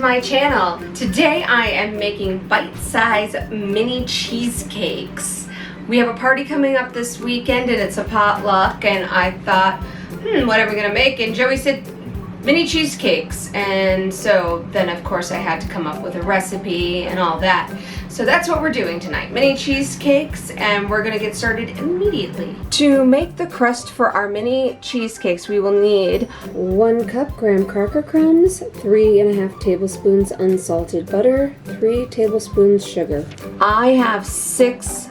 my channel. Today I am making bite-sized mini cheesecakes. We have a party coming up this weekend and it's a potluck, and I thought, what are we gonna make? And Joey said mini cheesecakes, and so then of course I had to come up with a recipe and all that. So that's what we're doing tonight, mini cheesecakes, and we're gonna get started immediately. To make the crust for our mini cheesecakes, we will need 1 cup graham cracker crumbs, 3½ tablespoons unsalted butter, 3 tablespoons sugar. I have 6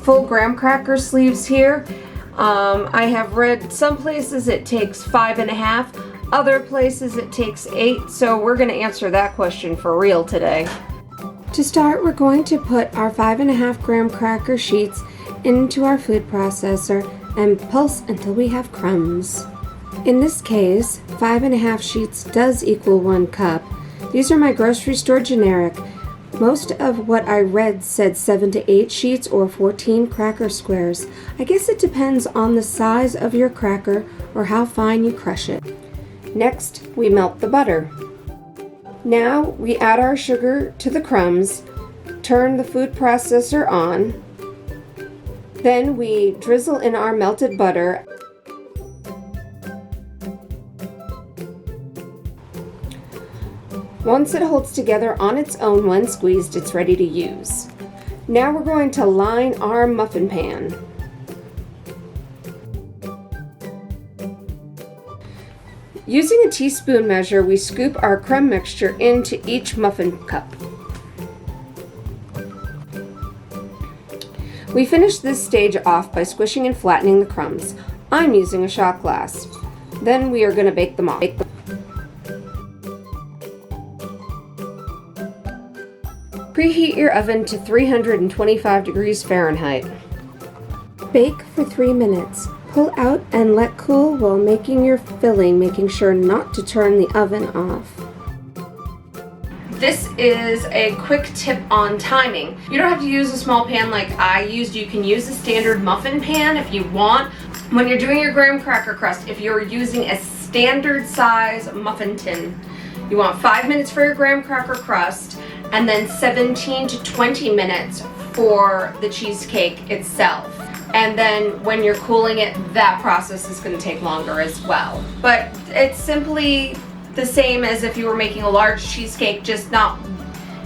full graham cracker sleeves here. I have read some places it takes 5½, other places it takes 8, so we're gonna answer that question for real today. To start, we're going to put our 5½ graham cracker sheets into our food processor and pulse until we have crumbs. In this case, 5½ sheets does equal 1 cup. These are my grocery store generic. Most of what I read said 7 to 8 sheets or 14 cracker squares. I guess it depends on the size of your cracker or how fine you crush it. Next, we melt the butter. Now we add our sugar to the crumbs, turn the food processor on, then we drizzle in our melted butter. Once it holds together on its own when squeezed, it's ready to use. Now we're going to line our muffin pan. Using a teaspoon measure, we scoop our crumb mixture into each muffin cup. We finish this stage off by squishing and flattening the crumbs. I'm using a shot glass. Then we are going to bake them off. Preheat your oven to 325 degrees Fahrenheit. Bake for 3 minutes. Pull out and let cool while making your filling, making sure not to turn the oven off. This is a quick tip on timing. You don't have to use a small pan like I used. You can use a standard muffin pan if you want. When you're doing your graham cracker crust, if you're using a standard size muffin tin, you want 5 minutes for your graham cracker crust and then 17 to 20 minutes for the cheesecake itself. And then when you're cooling it, that process is going to take longer as well. But it's simply the same as if you were making a large cheesecake, just not,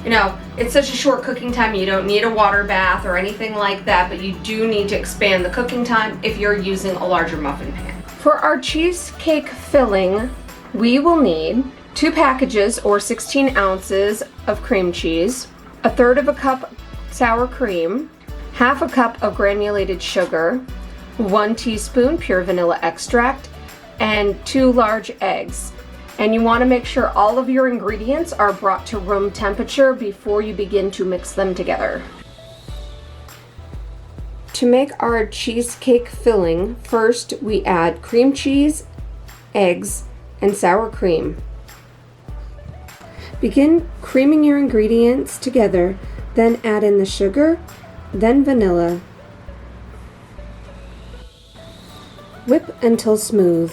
it's such a short cooking time. You don't need a water bath or anything like that, but you do need to expand the cooking time if you're using a larger muffin pan. For our cheesecake filling, we will need 2 packages or 16 ounces of cream cheese, 1/3 cup sour cream, 1/2 cup of granulated sugar, 1 teaspoon pure vanilla extract, and 2 large eggs. And you want to make sure all of your ingredients are brought to room temperature before you begin to mix them together. To make our cheesecake filling, first we add cream cheese, eggs, and sour cream. Begin creaming your ingredients together, then add in the sugar, then vanilla. Whip until smooth.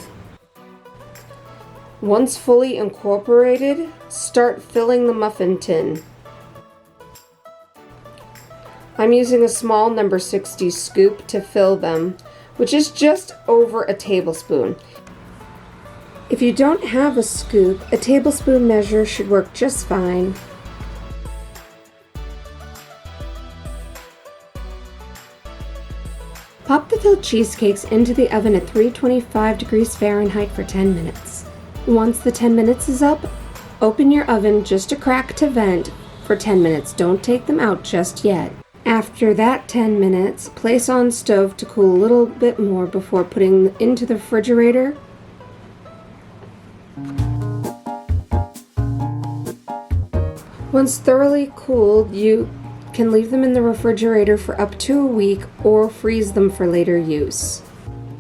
Once fully incorporated, start filling the muffin tin. I'm using a small number 60 scoop to fill them, which is just over a tablespoon. If you don't have a scoop, a tablespoon measure should work just fine. Pop the filled cheesecakes into the oven at 325 degrees Fahrenheit for 10 minutes. Once the 10 minutes is up, open your oven just a crack to vent for 10 minutes. Don't take them out just yet. After that 10 minutes, place on stove to cool a little bit more before putting into the refrigerator. Once thoroughly cooled, you can leave them in the refrigerator for up to a week or freeze them for later use.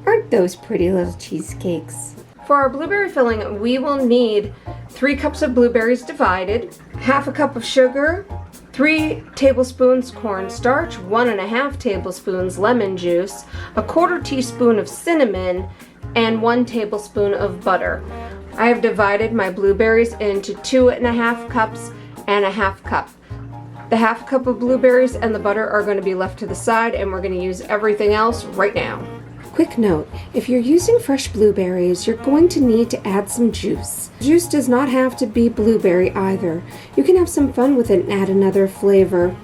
Aren't those pretty little cheesecakes? For our blueberry filling, we will need 3 cups of blueberries divided, 1/2 cup of sugar, 3 tablespoons cornstarch, 1½ tablespoons lemon juice, 1/4 teaspoon of cinnamon, and 1 tablespoon of butter. I have divided my blueberries into 2.5 cups and a half cup. The half cup of blueberries and the butter are going to be left to the side, and we're going to use everything else right now. Quick note, if you're using fresh blueberries, you're going to need to add some juice. Juice does not have to be blueberry either. You can have some fun with it and add another flavor.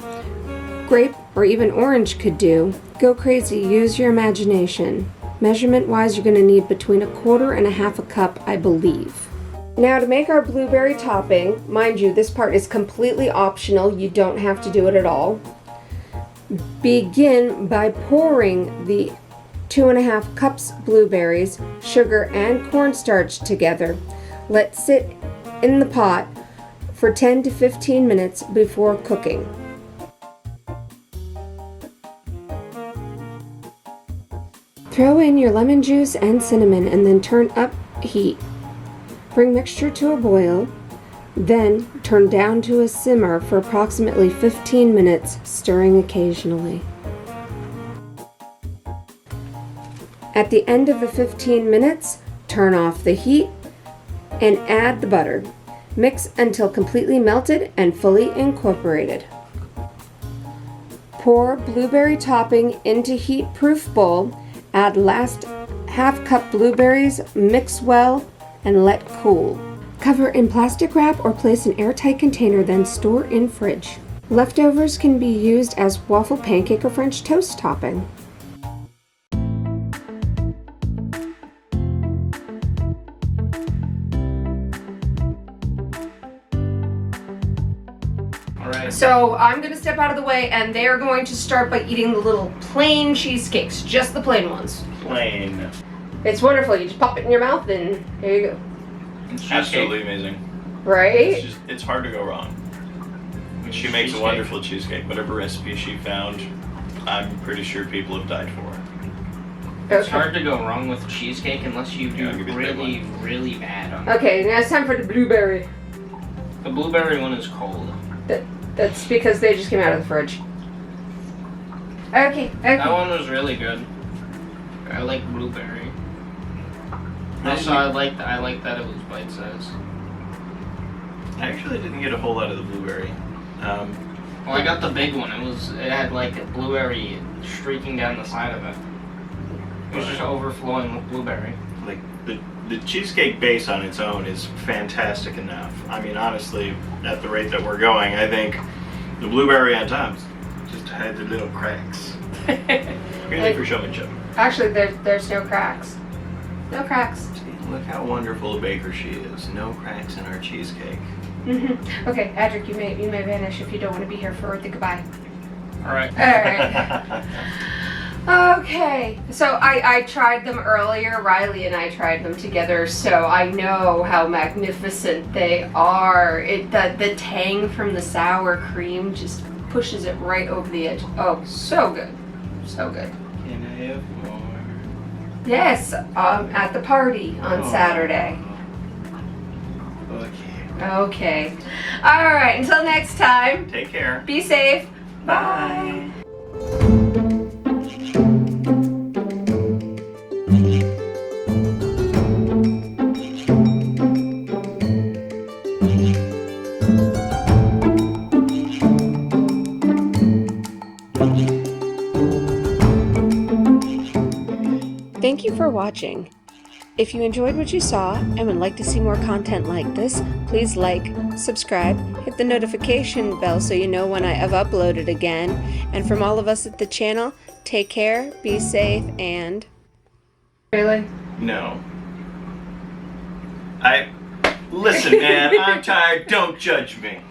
Grape or even orange could do. Go crazy, use your imagination. Measurement-wise, you're going to need between 1/4 and 1/2 cup, I believe. Now to make our blueberry topping, mind you, this part is completely optional. You don't have to do it at all. Begin by pouring the 2.5 cups blueberries, sugar, and cornstarch together. Let sit in the pot for 10 to 15 minutes before cooking. Throw in your lemon juice and cinnamon and then turn up heat. Bring mixture to a boil, then turn down to a simmer for approximately 15 minutes, stirring occasionally. At the end of the 15 minutes, turn off the heat and add the butter. Mix until completely melted and fully incorporated. Pour blueberry topping into heat-proof bowl, add last half cup blueberries, mix well, and let cool. Cover in plastic wrap or place in airtight container, then store in fridge. Leftovers can be used as waffle, pancake, or French toast topping. So I'm going to step out of the way, and they're going to start by eating the little plain cheesecakes, just the plain ones. Plain. It's wonderful. You just pop it in your mouth, and there you go. It's absolutely amazing. Right? It's hard to go wrong. She makes a wonderful cheesecake. Whatever recipe she found, I'm pretty sure people have died for. It's hard to go wrong with cheesecake unless you do really, really bad on it. Okay, now it's time for the blueberry. The blueberry one is cold. That's because they just came out of the fridge. Okay. That one was really good. I like blueberry. Also, I like that it was bite size. I actually didn't get a whole lot of the blueberry. Well, I got the big one. It had like a blueberry streaking down the side of it. It was just overflowing with blueberry. Like the cheesecake base on its own is fantastic enough. I mean, honestly, at the rate that we're going, I think the blueberry on top just had the little cracks. Really for showmanship. Actually, there's no cracks. No cracks. Look how wonderful a baker she is. No cracks in our cheesecake. Okay, Adric, you may vanish if you don't want to be here for the goodbye. All right. Okay, so I tried them earlier. Riley and I tried them together, so I know how magnificent they are. The tang from the sour cream just pushes it right over the edge. Oh, so good. So good. Can I have more? Yes, at the party on Saturday. Okay. Okay. All right, until next time. Take care. Be safe. Bye. Thank you for watching. If you enjoyed what you saw and would like to see more content like this, please like, subscribe, hit the notification bell so you know when I have uploaded again. And from all of us at the channel, take care, be safe, and... Really? No. Listen, man, I'm tired. Don't judge me.